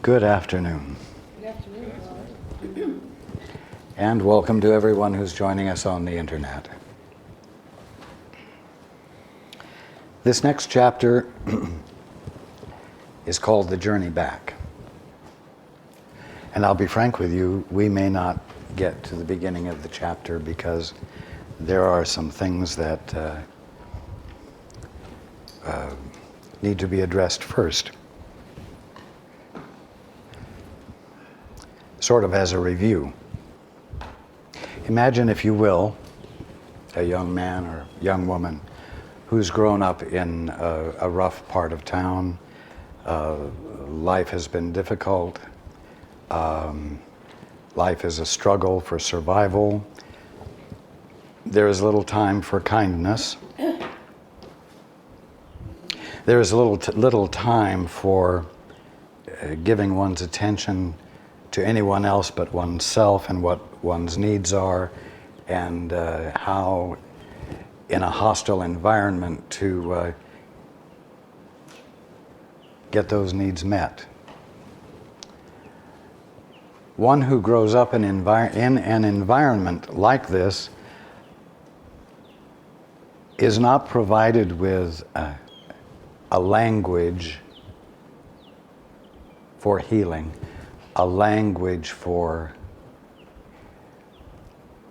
Good afternoon. Good afternoon. And welcome to everyone who's joining us on the internet. This next chapter is called The Journey Back. And I'll be frank with you, we may not get to the beginning of the chapter because there are some things that need to be addressed first. Sort of as a review. Imagine, if you will, a young man or young woman who's grown up in a rough part of town. Life has been difficult. Life is a struggle for survival. There is little time for kindness. There is little time for giving one's attention to anyone else but oneself and what one's needs are, and how in a hostile environment to get those needs met. One who grows up in an environment like this is not provided with a language for healing, a language for,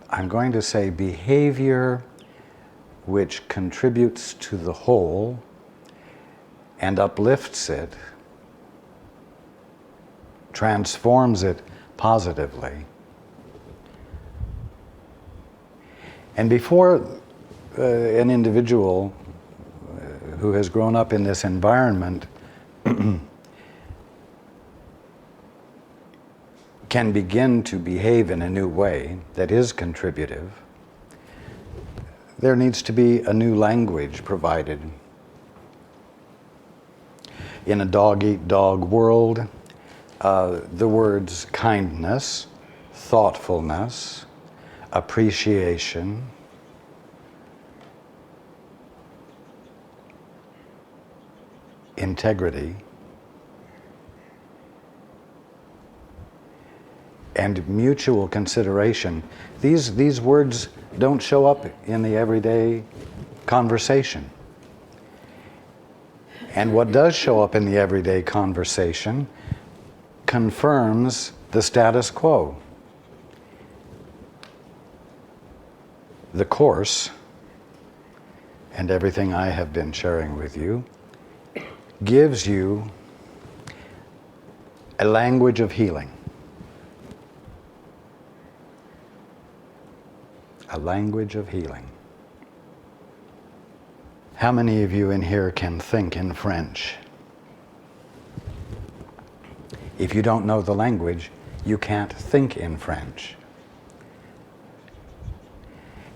I'm going to say, behavior which contributes to the whole and uplifts it, transforms it positively. And before an individual who has grown up in this environment can begin to behave in a new way that is contributive, there needs to be a new language provided. In a dog-eat-dog world, the words kindness, thoughtfulness, appreciation, integrity, and mutual consideration. These words don't show up in the everyday conversation. And what does show up in the everyday conversation confirms the status quo. The Course, and everything I have been sharing with you, gives you a language of healing. A language of healing. How many of you in here can think in French? If you don't know the language, you can't think in French.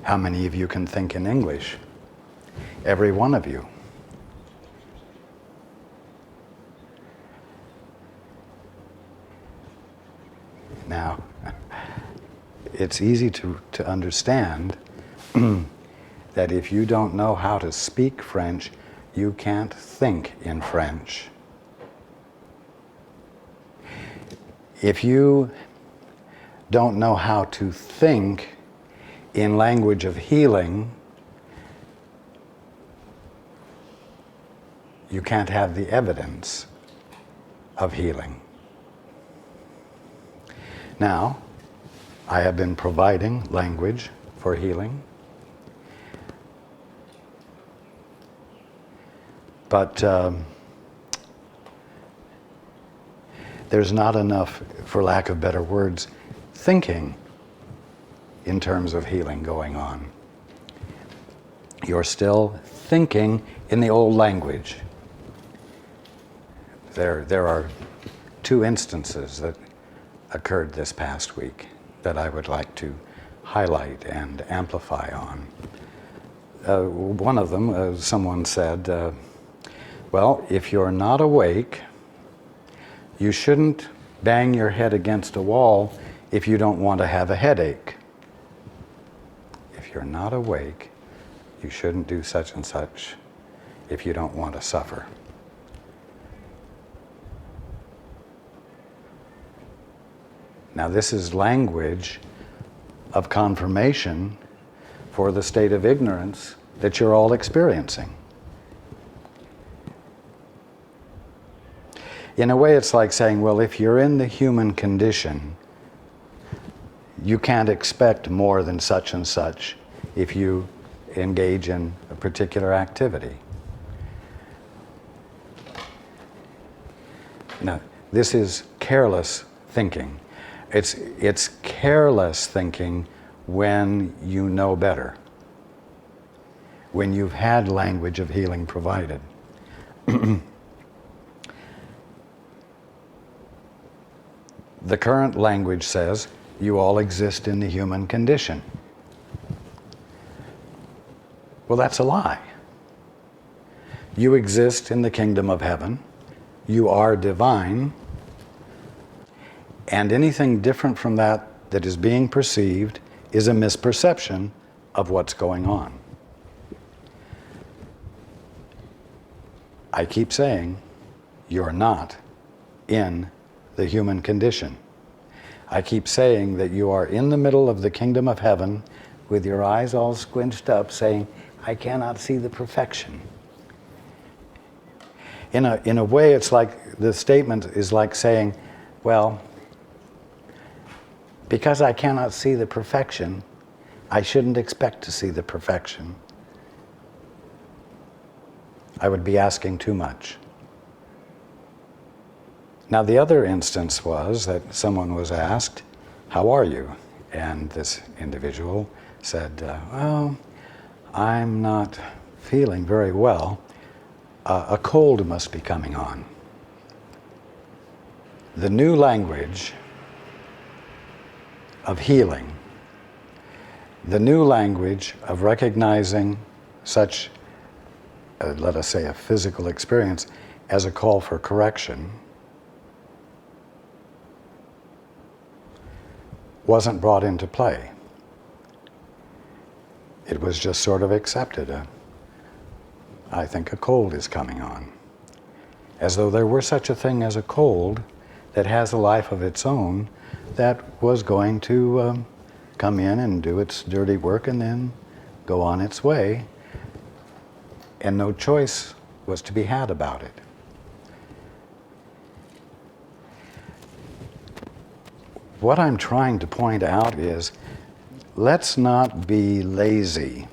How many of you can think in English? Every one of you. Now, it's easy to understand that if you don't know how to speak French, you can't think in French. If you don't know how to think in language of healing, you can't have the evidence of healing. Now, I have been providing language for healing, but there's not enough, for lack of better words, thinking in terms of healing going on. You're still thinking in the old language. There are two instances that occurred this past week that I would like to highlight and amplify on. One of them, someone said, well, if you're not awake, you shouldn't bang your head against a wall if you don't want to have a headache. If you're not awake, you shouldn't do such and such if you don't want to suffer. Now this is language of confirmation for the state of ignorance that you're all experiencing. In a way, it's like saying, well, if you're in the human condition, you can't expect more than such and such if you engage in a particular activity. Now, this is careless thinking. It's careless thinking when you know better, when you've had language of healing provided. The current language says you all exist in the human condition. Well, that's a lie. You exist in the kingdom of heaven. You are divine. And anything different from that that is being perceived is a misperception of what's going on. I keep saying, you're not in the human condition. I keep saying that you are in the middle of the kingdom of heaven with your eyes all squinched up saying, I cannot see the perfection. In a way, it's like, the statement is like saying, well, because I cannot see the perfection, I shouldn't expect to see the perfection. I would be asking too much. Now, the other instance was that someone was asked, how are you? And this individual said, well, I'm not feeling very well. A cold must be coming on. The new language of healing, the new language of recognizing such, let us say, a physical experience as a call for correction, wasn't brought into play. It was just sort of accepted. I think a cold is coming on. As though there were such a thing as a cold that has a life of its own that was going to come in and do its dirty work and then go on its way, and no choice was to be had about it. What I'm trying to point out is, let's not be lazy.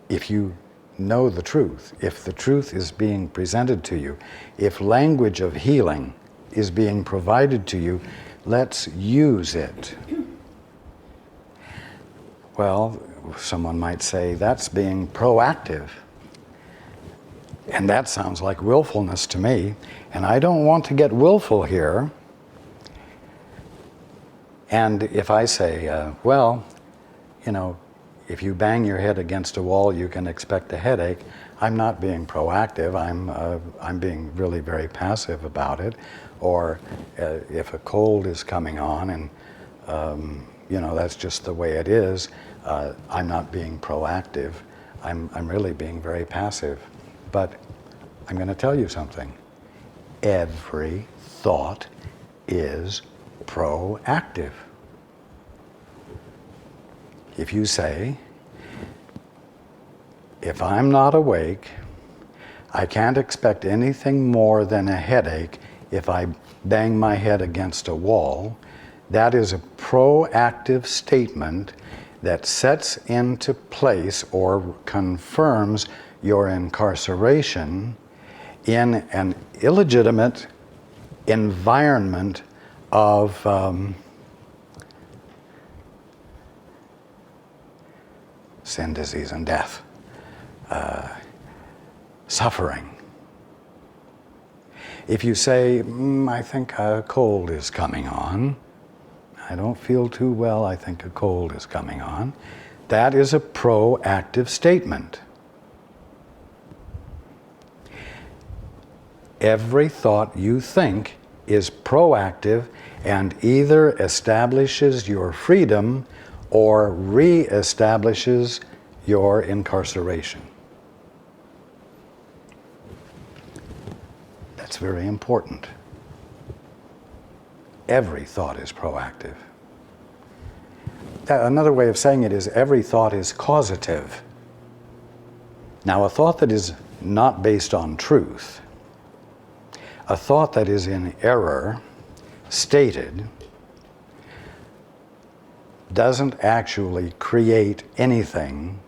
If you know the truth, if the truth is being presented to you, if language of healing is being provided to you, let's use it. Well, someone might say that's being proactive. And that sounds like willfulness to me. And I don't want to get willful here. And if I say, well, you know, if you bang your head against a wall, you can expect a headache, I'm not being proactive. I'm being really very passive about it. Or if a cold is coming on and, you know, that's just the way it is, I'm not being proactive. I'm really being very passive. But I'm going to tell you something. Every thought is proactive. If you say, if I'm not awake, I can't expect anything more than a headache if I bang my head against a wall, that is a proactive statement that sets into place or confirms your incarceration in an illegitimate environment of sin, disease, and death, suffering. If you say, I think a cold is coming on, I don't feel too well, I think a cold is coming on, that is a proactive statement. Every thought you think is proactive and either establishes your freedom or re-establishes your incarceration. That's very important. Every thought is proactive. Another way of saying it is every thought is causative. Now, a thought that is not based on truth, a thought that is in error, stated, doesn't actually create anything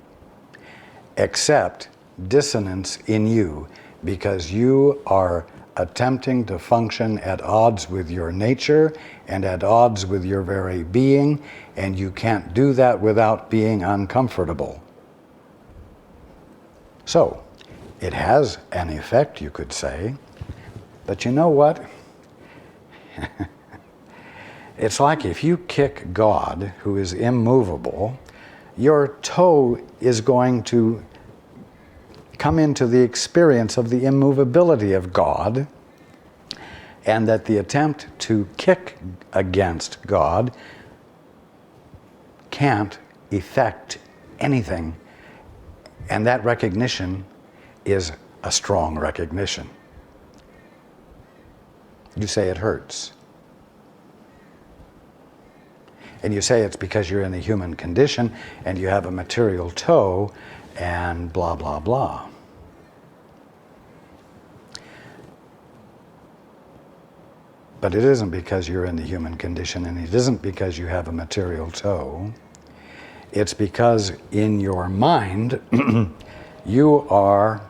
except dissonance in you, because you are attempting to function at odds with your nature and at odds with your very being, and you can't do that without being uncomfortable. So, it has an effect, you could say, but you know what? It's like if you kick God, who is immovable, your toe is going to come into the experience of the immovability of God, and that the attempt to kick against God can't effect anything. And that recognition is a strong recognition. You say it hurts. And you say it's because you're in the human condition and you have a material toe and blah, blah, blah. But it isn't because you're in the human condition, and it isn't because you have a material toe. It's because in your mind, you are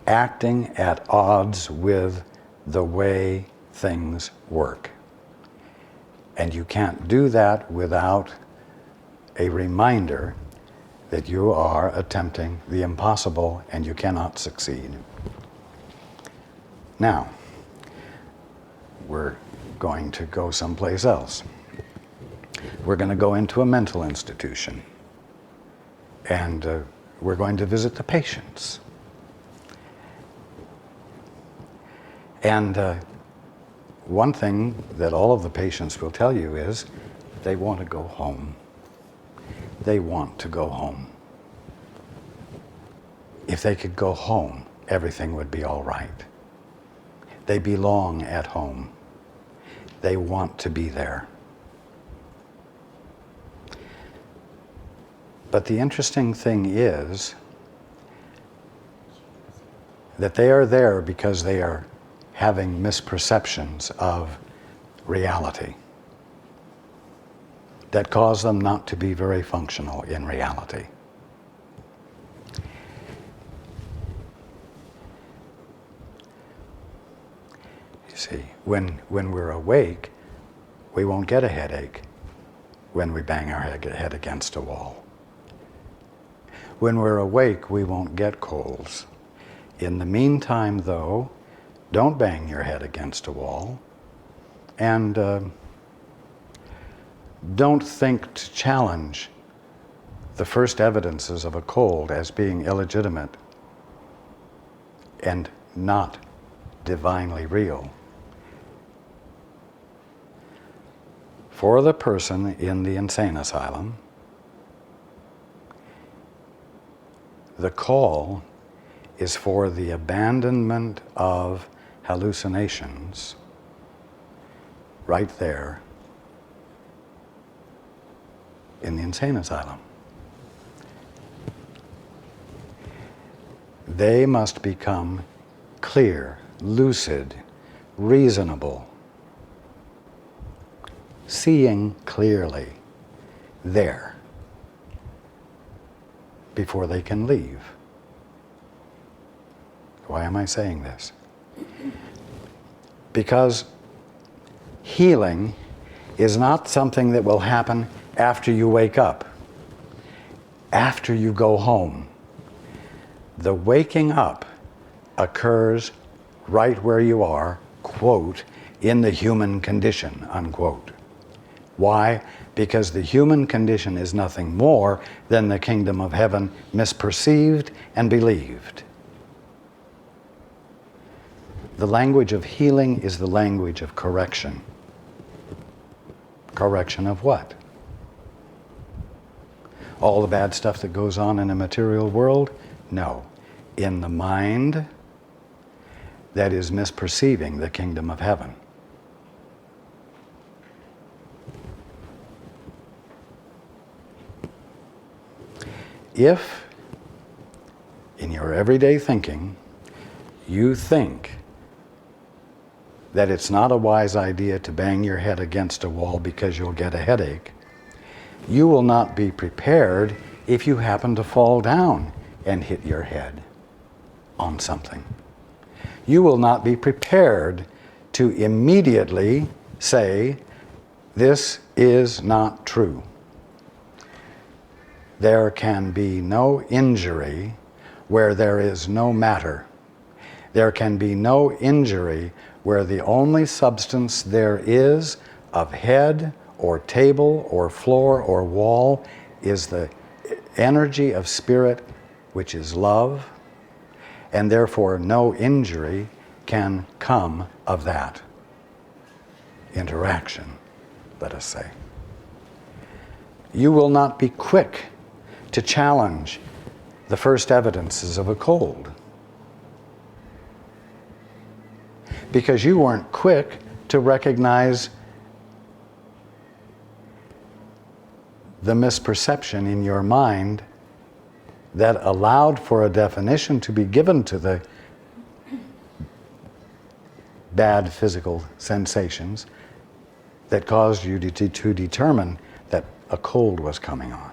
acting at odds with the way things work. And you can't do that without a reminder that you are attempting the impossible and you cannot succeed. Now, we're going to go someplace else. We're going to go into a mental institution, and we're going to visit the patients. And one thing that all of the patients will tell you is they want to go home. They want to go home. If they could go home, everything would be all right. They belong at home. They want to be there. But the interesting thing is that they are there because they are having misperceptions of reality that cause them not to be very functional in reality. You see, when we're awake, we won't get a headache when we bang our head against a wall. When we're awake, we won't get colds. In the meantime, though, don't bang your head against a wall, and don't think to challenge the first evidences of a cold as being illegitimate and not divinely real. For the person in the insane asylum, the call is for the abandonment of hallucinations right there in the insane asylum. They must become clear, lucid, reasonable, seeing clearly there before they can leave. Why am I saying this? Because healing is not something that will happen after you wake up, after you go home. The waking up occurs right where you are, quote, in the human condition, unquote. Why? Because the human condition is nothing more than the kingdom of heaven misperceived and believed. The language of healing is the language of correction. Correction of what? All the bad stuff that goes on in a material world? No. In the mind that is misperceiving the kingdom of heaven. If, in your everyday thinking, you think that it's not a wise idea to bang your head against a wall because you'll get a headache, you will not be prepared if you happen to fall down and hit your head on something. You will not be prepared to immediately say, "This is not true." There can be no injury where there is no matter. There can be no injury where the only substance there is of head or table or floor or wall is the energy of spirit, which is love, and therefore no injury can come of that interaction, let us say. You will not be quick to challenge the first evidences of a cold, because you weren't quick to recognize the misperception in your mind that allowed for a definition to be given to the bad physical sensations that caused you to determine that a cold was coming on.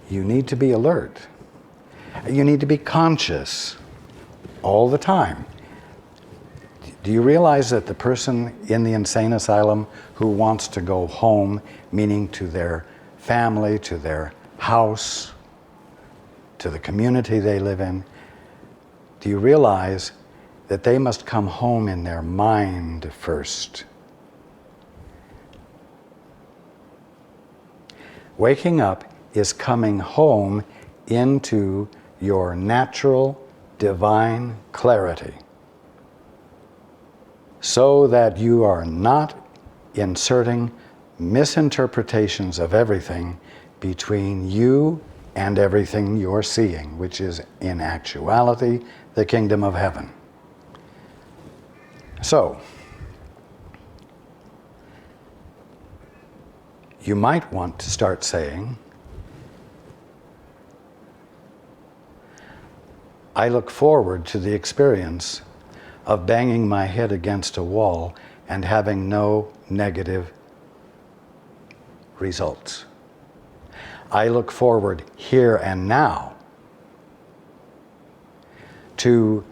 You need to be alert. You need to be conscious all the time. Do you realize that the person in the insane asylum who wants to go home, meaning to their family, to their house, to the community they live in, do you realize that they must come home in their mind first? Waking up is coming home into your natural divine clarity, so that you are not inserting misinterpretations of everything between you and everything you're seeing, which is in actuality the kingdom of heaven. So, you might want to start saying, I look forward to the experience of banging my head against a wall and having no negative results. I look forward here and now to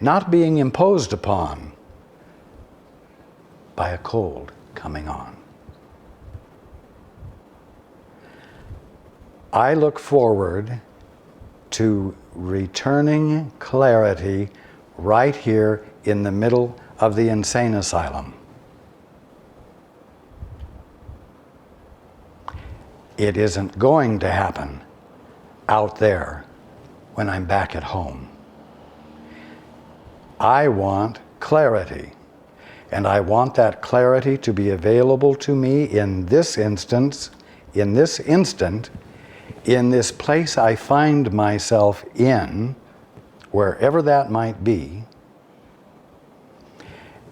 not being imposed upon by a cold coming on. I look forward to returning clarity right here in the middle of the insane asylum. It isn't going to happen out there when I'm back at home. I want clarity, and I want that clarity to be available to me in this instance, in this instant, in this place I find myself in, wherever that might be,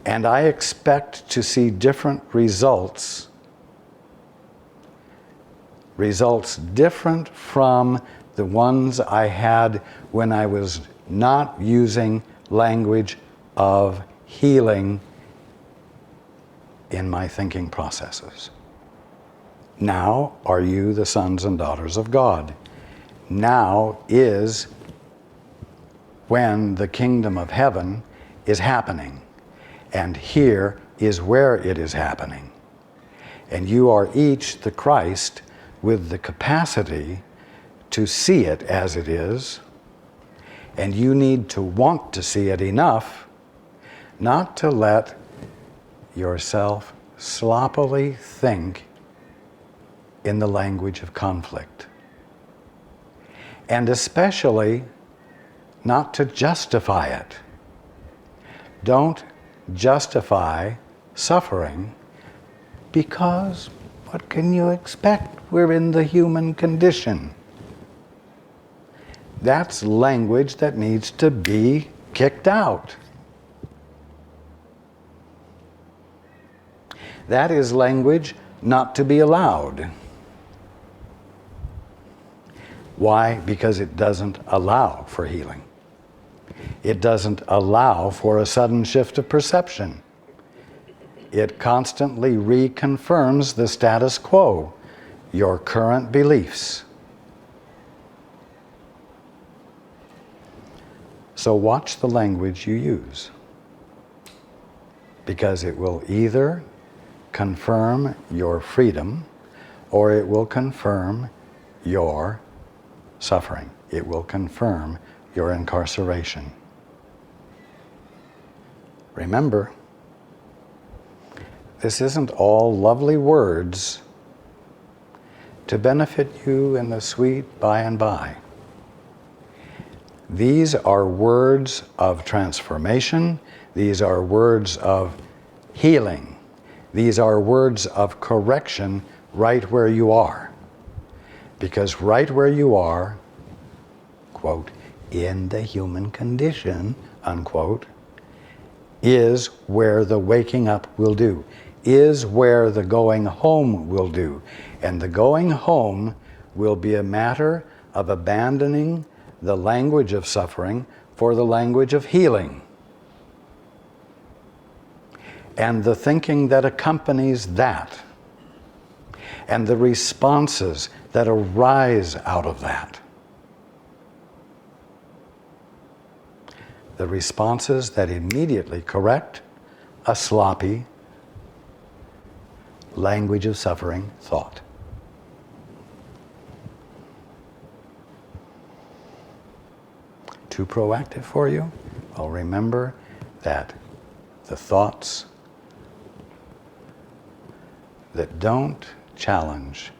and I expect to see different results different from the ones I had when I was not using language of healing in my thinking processes. Now are you the sons and daughters of God. Now is when the kingdom of heaven is happening. And here is where it is happening. And you are each the Christ with the capacity to see it as it is. And you need to want to see it enough not to let yourself sloppily think in the language of conflict. And especially not to justify it. Don't justify suffering, because what can you expect? We're in the human condition. That's language that needs to be kicked out. That is language not to be allowed. Why? Because it doesn't allow for healing. It doesn't allow for a sudden shift of perception. It constantly reconfirms the status quo, your current beliefs. So watch the language you use, because it will either confirm your freedom or it will confirm your suffering. It will confirm your incarceration. Remember, this isn't all lovely words to benefit you in the sweet by and by. These are words of transformation. These are words of healing. These are words of correction right where you are. Because right where you are, quote, in the human condition, unquote, is where the waking up will do, is where the going home will do. And the going home will be a matter of abandoning the language of suffering for the language of healing. And the thinking that accompanies that, and the responses that arise out of that. The responses that immediately correct a sloppy language of suffering thought. Too proactive for you? Well, remember that the thoughts that don't challenge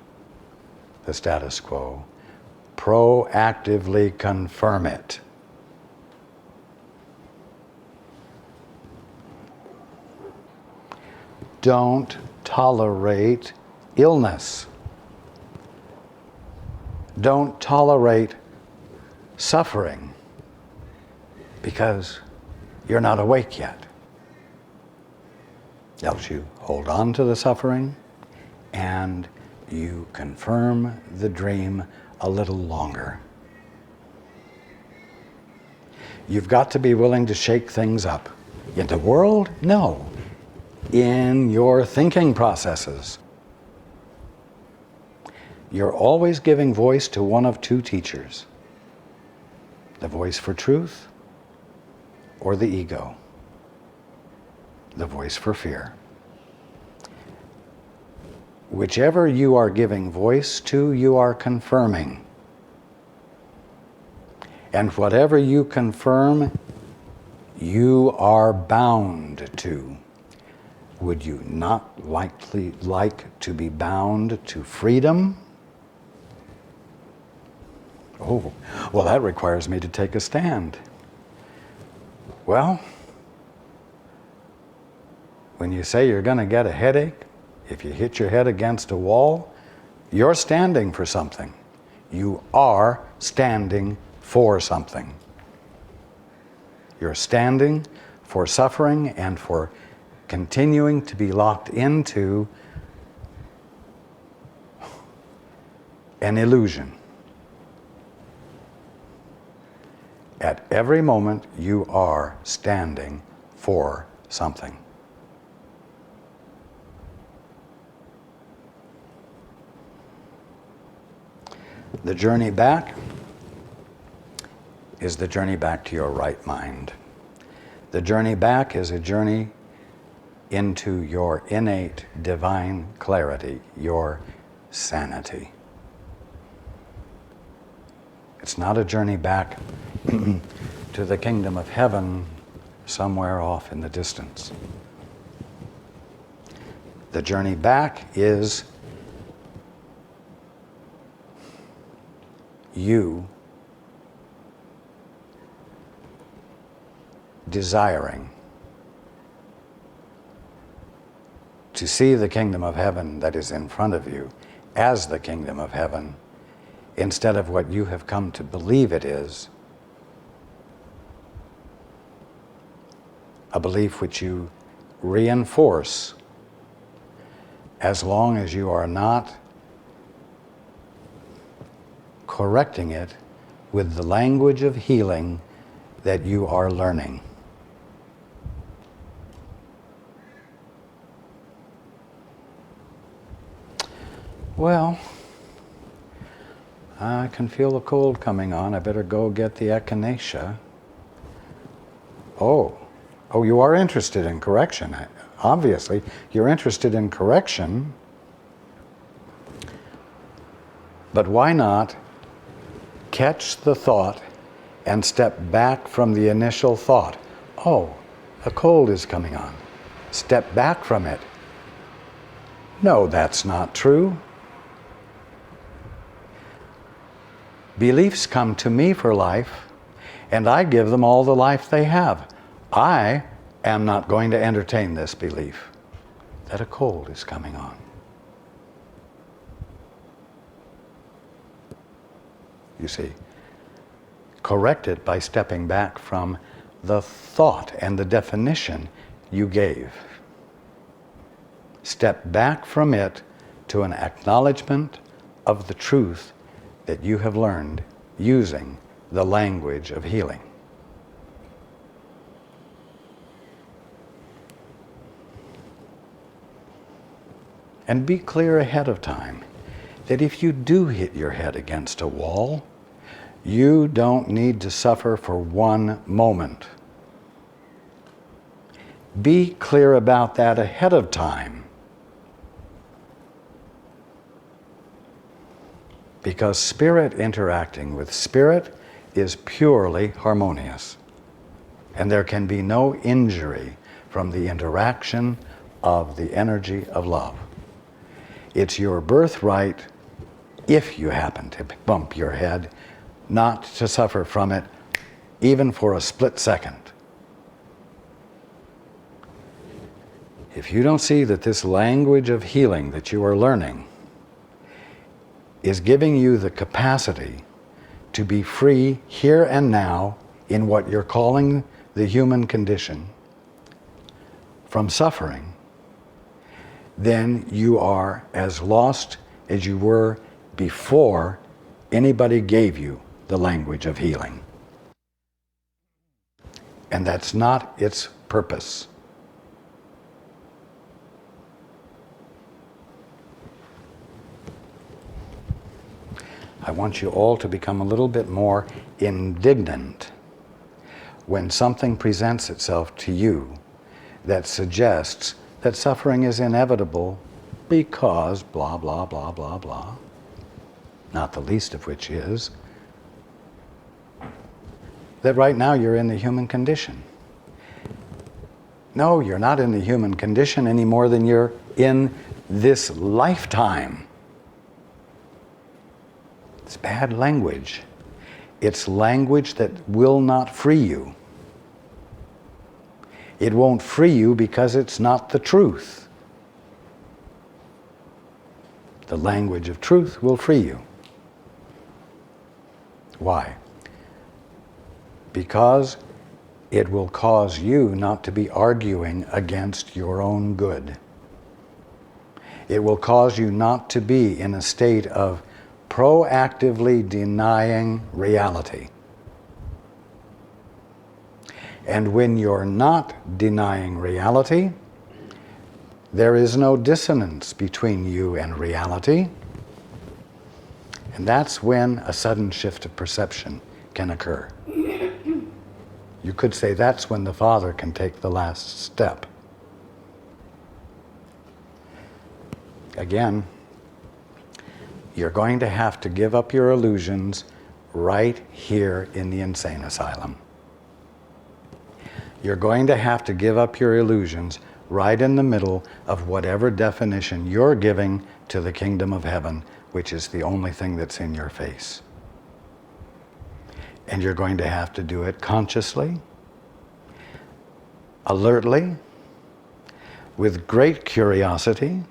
the status quo proactively confirm it. Don't tolerate illness. Don't tolerate suffering because you're not awake yet. Else you hold on to the suffering and you confirm the dream a little longer. You've got to be willing to shake things up. In the world? No. In your thinking processes. You're always giving voice to one of two teachers. The voice for truth or the ego. The voice for fear. Whichever you are giving voice to, you are confirming. And whatever you confirm, you are bound to. Would you not like to be bound to freedom? Oh, well, that requires me to take a stand. Well, when you say you're going to get a headache, if you hit your head against a wall, you're standing for something. You are standing for something. You're standing for suffering and for continuing to be locked into an illusion. At every moment, you are standing for something. The journey back is the journey back to your right mind. The journey back is a journey into your innate divine clarity, your sanity. It's not a journey back to the kingdom of heaven somewhere off in the distance. The journey back is you desiring to see the kingdom of heaven that is in front of you as the kingdom of heaven instead of what you have come to believe it is, a belief which you reinforce as long as you are not correcting it with the language of healing that you are learning. Well, I can feel the cold coming on. I better go get the echinacea. Oh, you are interested in correction. Obviously, you're interested in correction. But why not catch the thought and step back from the initial thought? Oh, a cold is coming on. Step back from it. No, that's not true. Beliefs come to me for life, and I give them all the life they have. I am not going to entertain this belief that a cold is coming on. You see, correct it by stepping back from the thought and the definition you gave. Step back from it to an acknowledgement of the truth that you have learned using the language of healing. And be clear ahead of time that if you do hit your head against a wall, you don't need to suffer for one moment. Be clear about that ahead of time. Because spirit interacting with spirit is purely harmonious. And there can be no injury from the interaction of the energy of love. It's your birthright, if you happen to bump your head, not to suffer from it, even for a split second. If you don't see that this language of healing that you are learning is giving you the capacity to be free here and now in what you're calling the human condition from suffering, then you are as lost as you were before anybody gave you the language of healing. And that's not its purpose. I want you all to become a little bit more indignant when something presents itself to you that suggests that suffering is inevitable because blah, blah, blah, blah, blah. Not the least of which is that right now you're in the human condition. No, you're not in the human condition any more than you're in this lifetime. It's bad language. It's language that will not free you. It won't free you because it's not the truth. The language of truth will free you. Why? Because it will cause you not to be arguing against your own good. It will cause you not to be in a state of proactively denying reality. And when you're not denying reality, there is no dissonance between you and reality. And that's when a sudden shift of perception can occur. You could say that's when the Father can take the last step. Again, you're going to have to give up your illusions right here in the insane asylum. You're going to have to give up your illusions right in the middle of whatever definition you're giving to the kingdom of heaven, which is the only thing that's in your face. And you're going to have to do it consciously, alertly, with great curiosity,